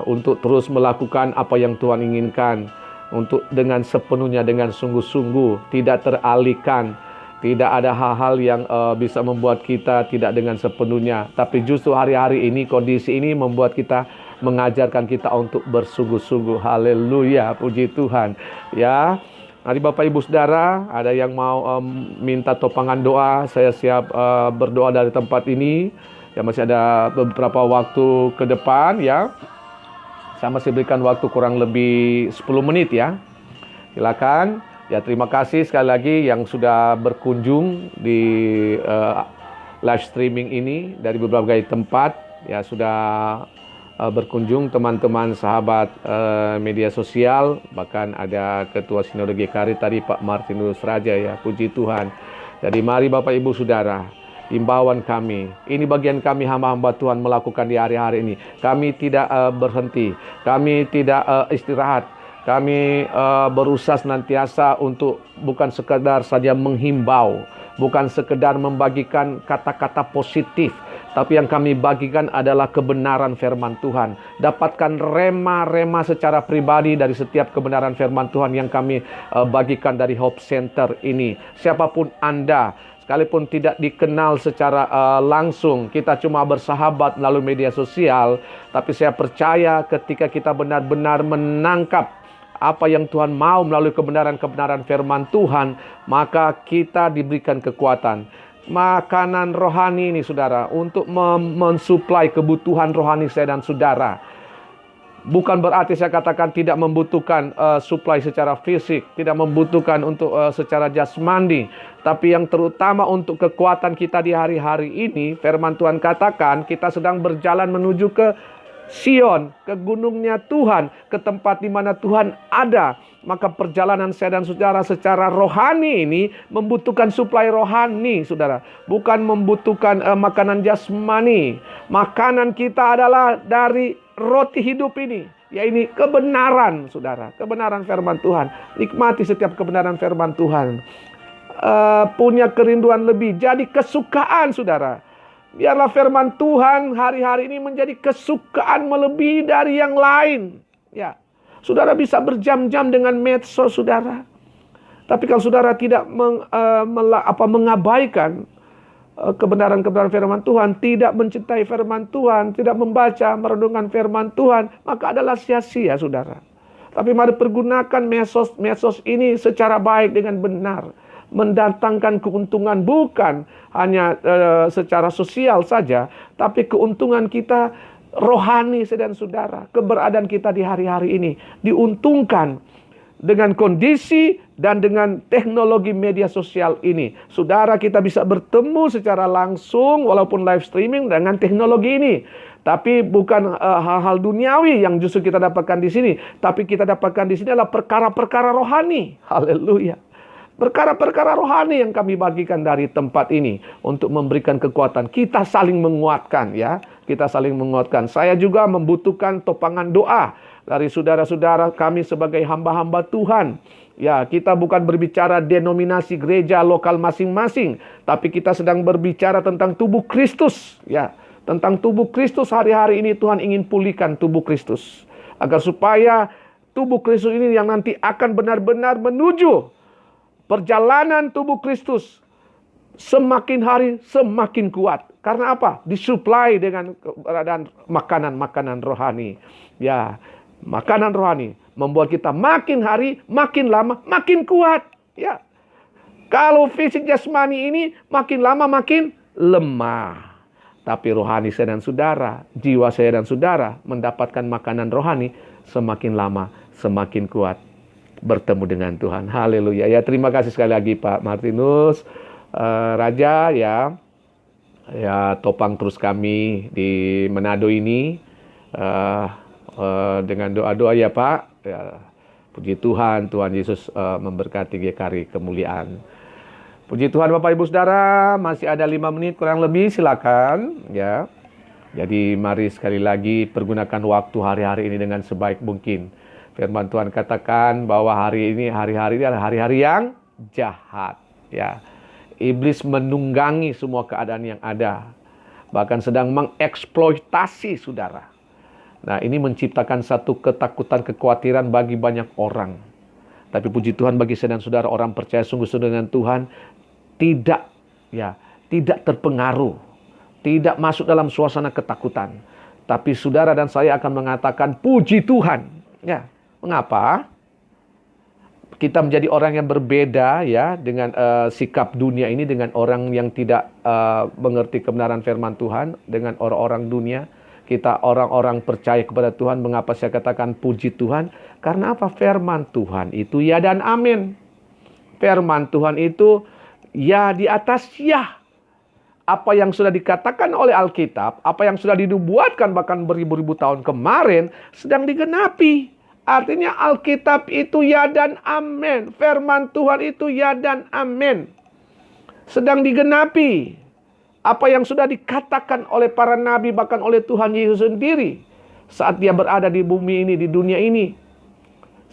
untuk terus melakukan apa yang Tuhan inginkan. Untuk dengan sepenuhnya, dengan sungguh-sungguh, tidak teralihkan. Tidak ada hal-hal yang bisa membuat kita tidak dengan sepenuhnya. Tapi justru hari-hari ini, kondisi ini membuat kita, mengajarkan kita untuk bersungguh-sungguh. Haleluya, puji Tuhan. Ya, mari Bapak Ibu Saudara, ada yang mau minta topangan doa, saya siap berdoa dari tempat ini. Ya, masih ada beberapa waktu ke depan ya. Saya masih berikan waktu kurang lebih 10 menit ya. Silakan. Ya, terima kasih sekali lagi yang sudah berkunjung di live streaming ini dari berbagai tempat. Ya, sudah berkunjung teman-teman sahabat media sosial. Bahkan ada Ketua Sinode GKRI tadi Pak Martinus Raja ya, puji Tuhan. Jadi mari Bapak Ibu Saudara, imbauan kami, ini bagian kami hamba-hamba Tuhan melakukan di hari-hari ini. Kami tidak berhenti, kami tidak istirahat. Kami berusaha senantiasa untuk bukan sekedar saja menghimbau, bukan sekedar membagikan kata-kata positif, tapi yang kami bagikan adalah kebenaran firman Tuhan. Dapatkan rema-rema secara pribadi dari setiap kebenaran firman Tuhan yang kami bagikan dari Hope Center ini. Siapapun Anda, sekalipun tidak dikenal secara langsung, kita cuma bersahabat melalui media sosial, tapi saya percaya ketika kita benar-benar menangkap apa yang Tuhan mau melalui kebenaran-kebenaran firman Tuhan, maka kita diberikan kekuatan. Makanan rohani ini saudara, untuk mensuplai kebutuhan rohani saya dan saudara. Bukan berarti saya katakan tidak membutuhkan suplai secara fisik, tidak membutuhkan untuk secara jasmani, tapi yang terutama untuk kekuatan kita di hari-hari ini, firman Tuhan katakan kita sedang berjalan menuju ke Sion, ke gunungnya Tuhan, ke tempat di mana Tuhan ada. Maka perjalanan saya dan saudara secara rohani ini membutuhkan suplai rohani, saudara. Bukan membutuhkan makanan jasmani. Makanan kita adalah dari roti hidup ini. Ya, ini kebenaran, saudara. Kebenaran firman Tuhan. Nikmati setiap kebenaran firman Tuhan. Punya kerinduan lebih. Jadi kesukaan, saudara. Biarlah firman Tuhan hari-hari ini menjadi kesukaan melebihi dari yang lain. Ya, saudara bisa berjam-jam dengan medsos, saudara. Tapi kalau saudara tidak mengabaikan kebenaran-kebenaran firman Tuhan, tidak mencintai firman Tuhan, tidak membaca, merenungkan firman Tuhan, maka adalah sia-sia, saudara. Tapi mari pergunakan medsos ini secara baik dengan benar. Mendatangkan keuntungan bukan hanya secara sosial saja, tapi keuntungan kita rohani, saudara. Keberadaan kita di hari-hari ini diuntungkan dengan kondisi dan dengan teknologi media sosial ini. Saudara, kita bisa bertemu secara langsung walaupun live streaming dengan teknologi ini. Tapi bukan hal-hal duniawi yang justru kita dapatkan di sini, tapi kita dapatkan di sini adalah perkara-perkara rohani. Haleluya. Perkara-perkara rohani yang kami bagikan dari tempat ini untuk memberikan kekuatan. Kita saling menguatkan, ya. Kita saling menguatkan. Saya juga membutuhkan topangan doa dari saudara-saudara kami sebagai hamba-hamba Tuhan. Ya, kita bukan berbicara denominasi gereja lokal masing-masing, tapi kita sedang berbicara tentang tubuh Kristus, ya. Tentang tubuh Kristus hari-hari ini Tuhan ingin pulihkan tubuh Kristus. Agar supaya tubuh Kristus ini yang nanti akan benar-benar menuju perjalanan tubuh Kristus semakin hari semakin kuat. Karena apa? Disuplai dengan keberadaan makanan-makanan rohani. Ya, makanan rohani membuat kita makin hari, makin lama, makin kuat. Ya. Kalau fisik jasmani ini makin lama makin lemah. Tapi rohani saya dan saudara, jiwa saya dan saudara mendapatkan makanan rohani semakin lama, semakin kuat. Bertemu dengan Tuhan. Haleluya. Ya, terima kasih sekali lagi Pak Martinus Raja, ya topang terus kami di Manado ini dengan doa-doa, ya Pak. Ya, puji Tuhan, Tuhan Yesus memberkati GKRI kemuliaan. Puji Tuhan Bapak Ibu Saudara, masih ada 5 menit kurang lebih, silakan, ya. Jadi mari sekali lagi pergunakan waktu hari-hari ini dengan sebaik mungkin. Firman Tuhan katakan bahwa hari ini adalah hari-hari yang jahat. Ya, iblis menunggangi semua keadaan yang ada, bahkan sedang mengeksploitasi saudara. Nah, ini menciptakan satu ketakutan, kekhawatiran bagi banyak orang. Tapi puji Tuhan bagi saya dan saudara, orang percaya sungguh-sungguh dengan Tuhan tidak terpengaruh, tidak masuk dalam suasana ketakutan. Tapi saudara dan saya akan mengatakan puji Tuhan. Ya. Mengapa? Kita menjadi orang yang berbeda, ya, dengan sikap dunia ini, dengan orang yang tidak mengerti kebenaran firman Tuhan, dengan orang-orang dunia. Kita orang-orang percaya kepada Tuhan. Mengapa saya katakan puji Tuhan? Karena apa? Firman Tuhan itu ya dan amin. Firman Tuhan itu ya di atas ya. Apa yang sudah dikatakan oleh Alkitab, apa yang sudah dinubuatkan bahkan beribu-ribu tahun kemarin sedang digenapi. Artinya Alkitab itu ya dan amin. Firman Tuhan itu ya dan amin. Sedang digenapi. Apa yang sudah dikatakan oleh para nabi bahkan oleh Tuhan Yesus sendiri. Saat dia berada di bumi ini, di dunia ini.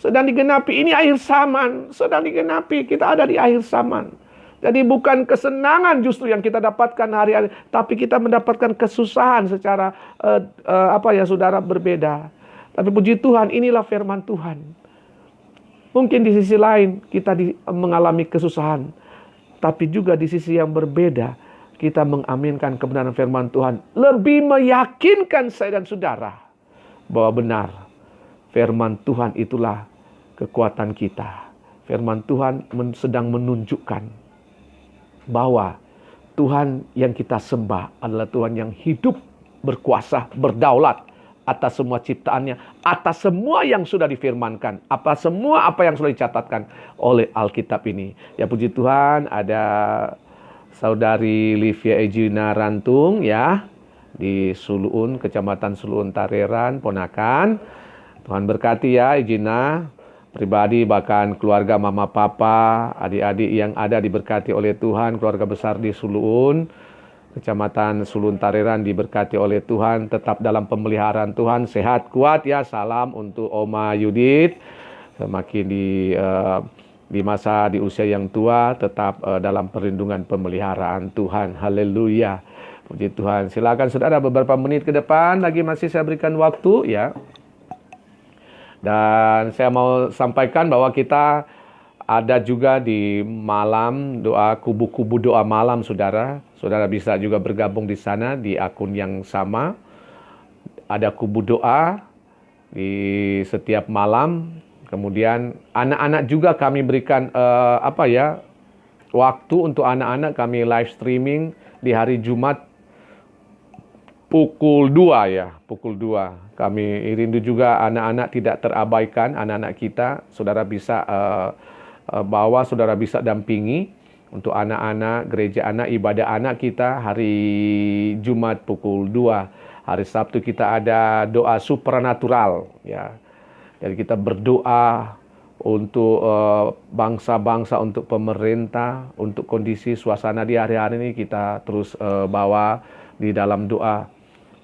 Sedang digenapi. Ini akhir zaman. Sedang digenapi. Kita ada di akhir zaman. Jadi bukan kesenangan justru yang kita dapatkan hari-hari. Tapi kita mendapatkan kesusahan secara saudara, berbeda. Tapi puji Tuhan, inilah firman Tuhan. Mungkin di sisi lain kita mengalami kesusahan. Tapi juga di sisi yang berbeda, kita mengaminkan kebenaran firman Tuhan. Lebih meyakinkan saya dan saudara bahwa benar, firman Tuhan itulah kekuatan kita. Firman Tuhan sedang menunjukkan bahwa Tuhan yang kita sembah adalah Tuhan yang hidup, berkuasa, berdaulat atas semua ciptaannya, atas semua yang sudah difirmankan, apa yang sudah dicatatkan oleh Alkitab ini. Ya puji Tuhan, ada saudari Livia Ejina Rantung, ya, di Suluun, Kecamatan Suluun Tareran, ponakan. Tuhan berkati ya Ijina, pribadi bahkan keluarga mama papa, adik-adik yang ada diberkati oleh Tuhan, keluarga besar di Suluun, Kecamatan Suluun Tareran diberkati oleh Tuhan, tetap dalam pemeliharaan Tuhan, sehat kuat ya. Salam untuk Oma Yudit, semakin di masa di usia yang tua tetap dalam perlindungan pemeliharaan Tuhan. Haleluya. Puji Tuhan. Silakan saudara, beberapa menit ke depan lagi masih saya berikan waktu ya. Dan saya mau sampaikan bahwa kita ada juga di malam doa, kubu-kubu doa malam saudara. Saudara bisa juga bergabung di sana di akun yang sama. Ada kubu doa di setiap malam. Kemudian anak-anak juga kami berikan waktu untuk anak-anak, kami live streaming di hari Jumat pukul 2 ya, pukul 2. Kami rindu juga anak-anak tidak terabaikan, anak-anak kita. Saudara bisa bawa, saudara bisa dampingi untuk anak-anak, gereja anak, ibadah anak kita hari Jumat pukul 2. Hari Sabtu kita ada doa supranatural ya. Jadi kita berdoa untuk bangsa-bangsa, untuk pemerintah, untuk kondisi suasana di hari-hari ini kita terus bawa di dalam doa.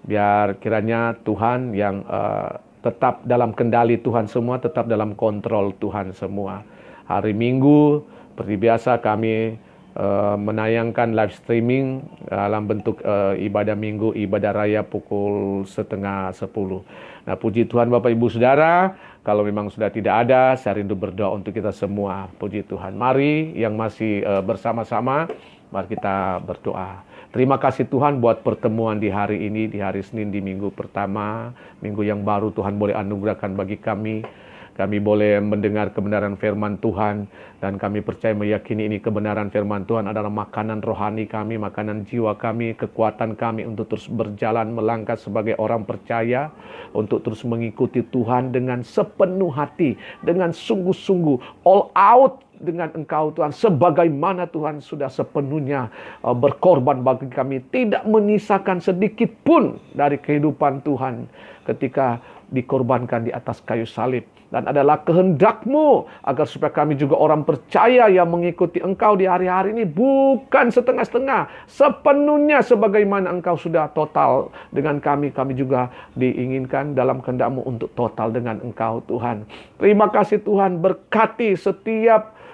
Biar kiranya Tuhan yang tetap dalam kendali Tuhan semua, tetap dalam kontrol Tuhan semua. Hari Minggu, seperti biasa kami menayangkan live streaming dalam bentuk ibadah minggu, ibadah raya pukul 9:30. Nah, puji Tuhan Bapak Ibu Saudara, kalau memang sudah tidak ada, saya rindu berdoa untuk kita semua. Puji Tuhan. Mari yang masih bersama-sama, mari kita berdoa. Terima kasih Tuhan buat pertemuan di hari ini, di hari Senin, di minggu pertama, minggu yang baru Tuhan boleh anugerahkan bagi kami. Kami boleh mendengar kebenaran firman Tuhan, dan kami percaya meyakini ini kebenaran firman Tuhan adalah makanan rohani kami, makanan jiwa kami, kekuatan kami untuk terus berjalan melangkah sebagai orang percaya, untuk terus mengikuti Tuhan dengan sepenuh hati, dengan sungguh-sungguh, all out dengan Engkau Tuhan, sebagaimana Tuhan sudah sepenuhnya berkorban bagi kami, tidak menyisakan sedikit pun dari kehidupan Tuhan ketika dikorbankan di atas kayu salib. Dan adalah kehendak-Mu agar supaya kami juga orang percaya yang mengikuti Engkau di hari-hari ini bukan setengah-setengah, sepenuhnya sebagaimana Engkau sudah total dengan kami. Kami juga diinginkan dalam kehendak-Mu untuk total dengan Engkau Tuhan. Terima kasih Tuhan, berkati setiap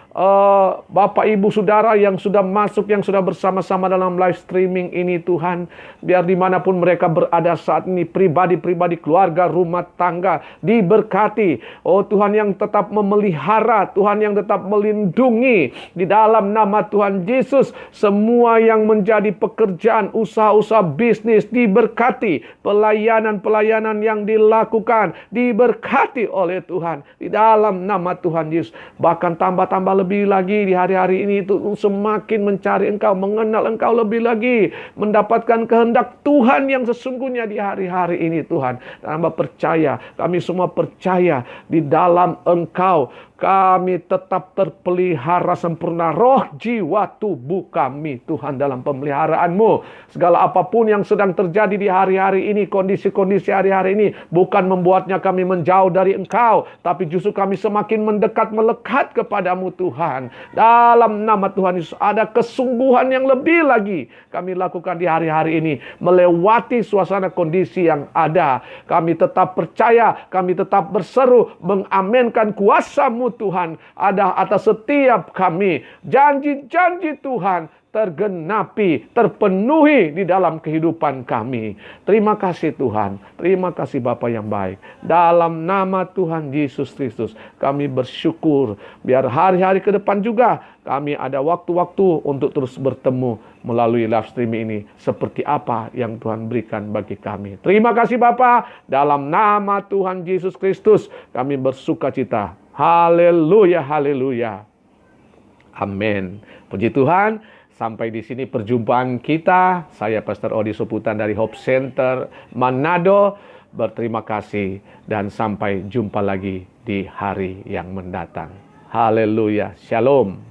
Bapak Ibu Saudara yang sudah masuk, yang sudah bersama-sama dalam live streaming ini Tuhan. Biar dimanapun mereka berada saat ini, pribadi-pribadi, keluarga, rumah tangga, diberkati. Oh Tuhan yang tetap memelihara, Tuhan yang tetap melindungi. Di dalam nama Tuhan Yesus, semua yang menjadi pekerjaan, usaha-usaha bisnis diberkati. Pelayanan-pelayanan yang dilakukan diberkati oleh Tuhan. Di dalam nama Tuhan Yesus. Bahkan tambah-tambah lebih lagi di hari-hari ini itu semakin mencari Engkau, mengenal Engkau lebih lagi, mendapatkan kehendak Tuhan yang sesungguhnya di hari-hari ini Tuhan. Dan hamba percaya, kami semua percaya di dalam Engkau kami tetap terpelihara sempurna roh, jiwa, tubuh kami Tuhan dalam pemeliharaan-Mu. Segala apapun yang sedang terjadi di hari-hari ini, kondisi-kondisi hari-hari ini bukan membuatnya kami menjauh dari Engkau, tapi justru kami semakin mendekat, melekat kepadamu Tuhan. Dalam nama Tuhan Yesus ada kesungguhan yang lebih lagi kami lakukan di hari-hari ini, melewati suasana kondisi yang ada. Kami tetap percaya, kami tetap berseru mengamenkan kuasa-Mu Tuhan ada atas setiap kami. Janji-janji Tuhan tergenapi, terpenuhi di dalam kehidupan kami. Terima kasih Tuhan. Terima kasih Bapa yang baik. Dalam nama Tuhan Yesus Kristus kami bersyukur. Biar hari-hari ke depan juga kami ada waktu-waktu untuk terus bertemu melalui live streaming ini. Seperti apa yang Tuhan berikan bagi kami. Terima kasih Bapa. Dalam nama Tuhan Yesus Kristus kami bersuka cita. Haleluya, haleluya. Amin. Puji Tuhan. Sampai di sini perjumpaan kita. Saya Pastor Odi Soputan dari Hope Center Manado. Berterima kasih dan sampai jumpa lagi di hari yang mendatang. Haleluya. Shalom.